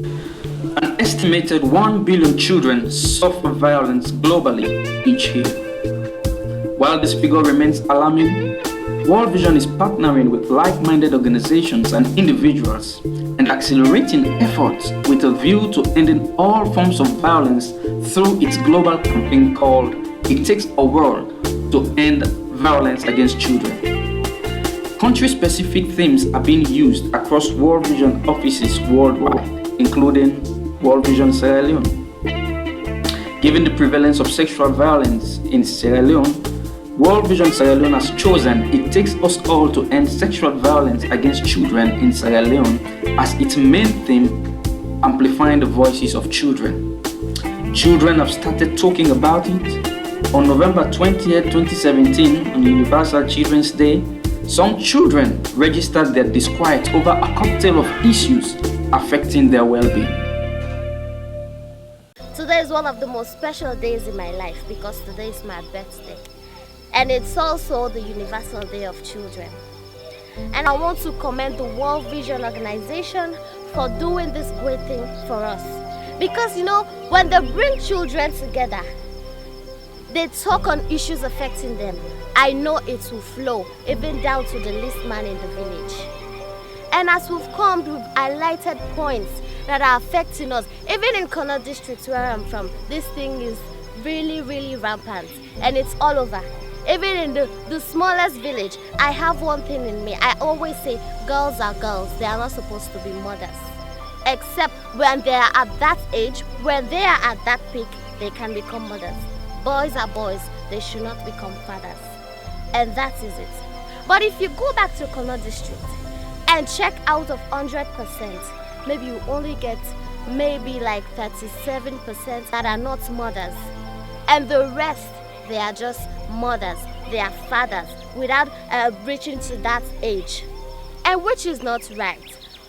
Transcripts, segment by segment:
An estimated 1 billion children suffer violence globally each year. While this figure remains alarming, World Vision is partnering with like-minded organizations and individuals and accelerating efforts with a view to ending all forms of violence through its global campaign called It Takes a World to End Violence Against Children. Country-specific themes are being used across World Vision offices worldwide, including World Vision Sierra Leone. Given the prevalence of sexual violence in Sierra Leone, World Vision Sierra Leone has chosen It Takes Us All to End Sexual Violence Against Children in Sierra Leone as its main theme, amplifying the voices of children. Children have started talking about it. On November 20th, 2017, on Universal Children's Day, some children registered their disquiet over a cocktail of issues affecting their well-being. Today is one of the most special days in my life because today is my birthday. And it's also the Universal Day of Children. And I want to commend the World Vision organization for doing this great thing for us. Because when they bring children together, they talk on issues affecting them. I know it will flow, even down to the least man in the village. And as we've come, we've highlighted points that are affecting us. Even in Kano district where I'm from, this thing is really, really rampant. And it's all over. Even in the smallest village, I have one thing in me. I always say, girls are girls. They are not supposed to be mothers. Except when they are at that age, when they are at that peak, they can become mothers. Boys are boys. They should not become fathers. And that is it. But if you go back to Kano district and check out of 100%, maybe you only get maybe like 37% that are not mothers. And the rest, they are just mothers, they are fathers without reaching to that age. And which is not right.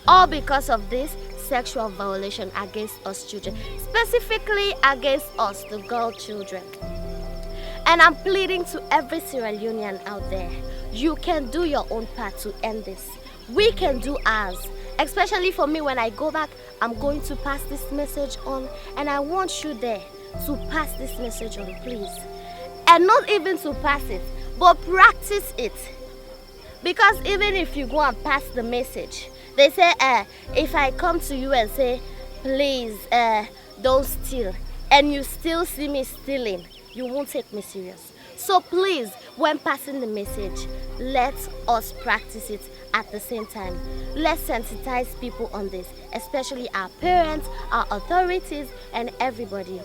All because of this sexual violation against us children, specifically against us, the girl children. And I'm pleading to every Sierra Leonean out there, you can do your own part to end this. We can do ours. Especially for me, when I go back, I'm going to pass this message on, and I want you there to pass this message on, please. And not even to pass it, but practice it. Because even if you go and pass the message, they say, if I come to you and say, please, don't steal, and you still see me stealing, you won't take me serious. So please, when passing the message, let us practice it at the same time. Let's sensitize people on this, especially our parents, our authorities, and everybody.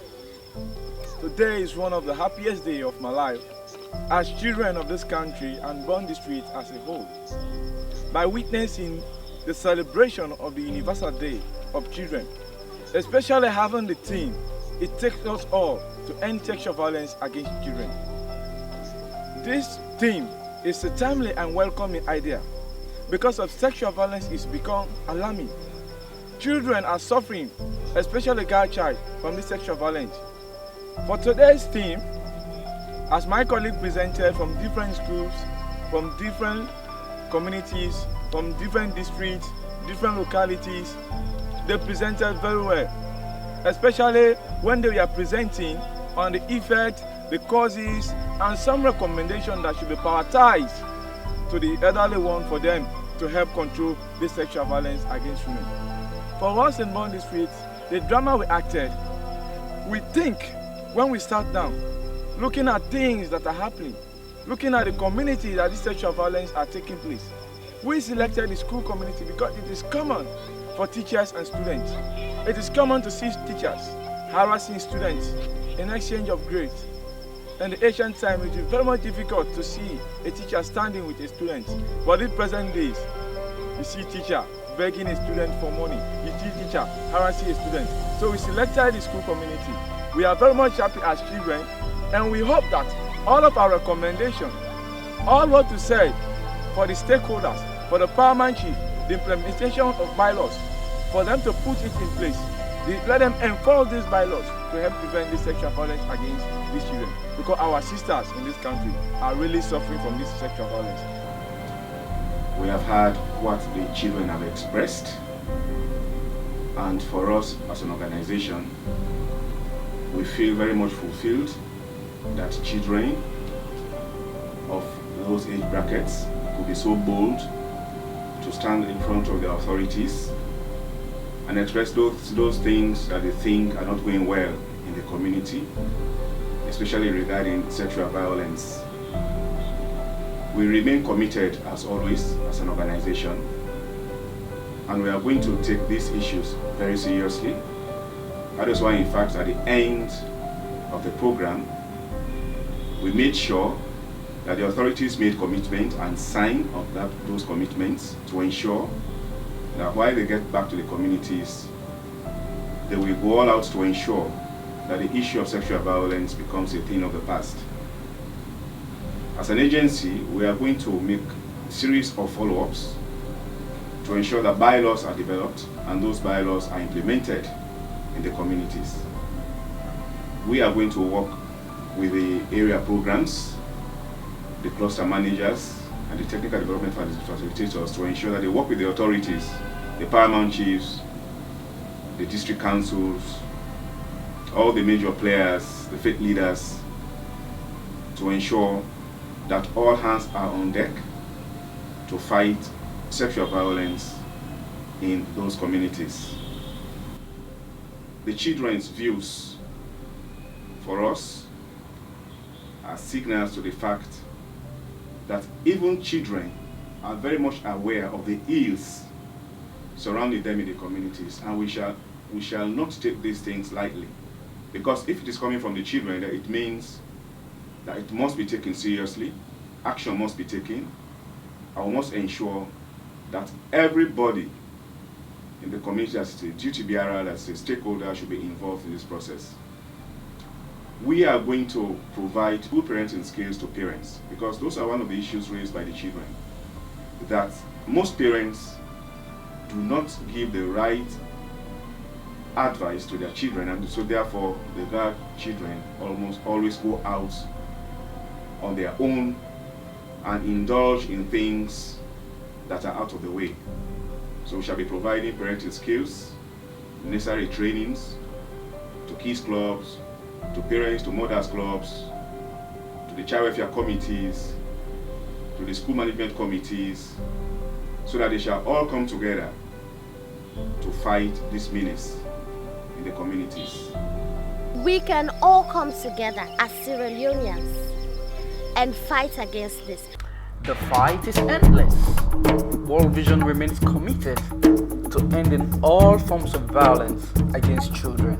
Today is one of the happiest days of my life as children of this country and Bond District as a whole. By witnessing the celebration of the Universal Day of Children, especially having the theme, It Takes Us All to End Sexual Violence Against Children. This theme is a timely and welcoming idea because of sexual violence is become alarming. Children are suffering, especially girl child, from this sexual violence. For today's theme, as my colleague presented from different schools, from different communities, from different districts, different localities, they presented very well, especially when they were presenting on the effect, the causes, and some recommendations that should be prioritized to the elderly one for them to help control this sexual violence against women. For us in Bond District, the drama we acted, we think when we sat down, looking at things that are happening, looking at the community that this sexual violence are taking place, we selected the school community because it is common for teachers and students. It is common to see teachers harassing students in exchange of grades. In the ancient time, it is very much difficult to see a teacher standing with a student. But in present days, you see teacher begging a student for money. You see teacher harassing a student. So we selected the school community. We are very much happy as children, and we hope that all of our recommendations, all what to say for the stakeholders, for the paramount chief, the implementation of bylaws, for them to put it in place. Let them enforce these bylaws to help prevent this sexual violence against these children. Because our sisters in this country are really suffering from this sexual violence. We have heard what the children have expressed. And for us as an organization, we feel very much fulfilled that children of those age brackets could be so bold to stand in front of the authorities and express those things that they think are not going well in the community, especially regarding sexual violence. We remain committed, as always, as an organization, and we are going to take these issues very seriously. That is why, in fact, at the end of the program, we made sure that the authorities made commitment and signed of those commitments to ensure that while they get back to the communities, they will go all out to ensure that the issue of sexual violence becomes a thing of the past. As an agency, we are going to make a series of follow-ups to ensure that bylaws are developed and those bylaws are implemented in the communities. We are going to work with the area programs, the cluster managers, and the technical development facilitators to ensure that they work with the authorities, the paramount chiefs, the district councils, all the major players, the faith leaders, to ensure that all hands are on deck to fight sexual violence in those communities. The children's views for us are signals to the fact that even children are very much aware of the ills surrounding them in the communities, and we shall not take these things lightly, because if it is coming from the children, it means that it must be taken seriously, action must be taken, and we must ensure that everybody in the community as a duty bearer, as a stakeholder, should be involved in this process. We are going to provide good parenting skills to parents, because those are one of the issues raised by the children, that most parents do not give the right advice to their children, and so therefore the children almost always go out on their own and indulge in things that are out of the way. So we shall be providing parenting skills, necessary trainings to kids clubs, to parents, to mothers clubs, to the child welfare committees, to the school management committees, so that they shall all come together to fight this menace in the communities. We can all come together as Sierra Leoneans and fight against this. The fight is endless. World Vision remains committed to ending all forms of violence against children.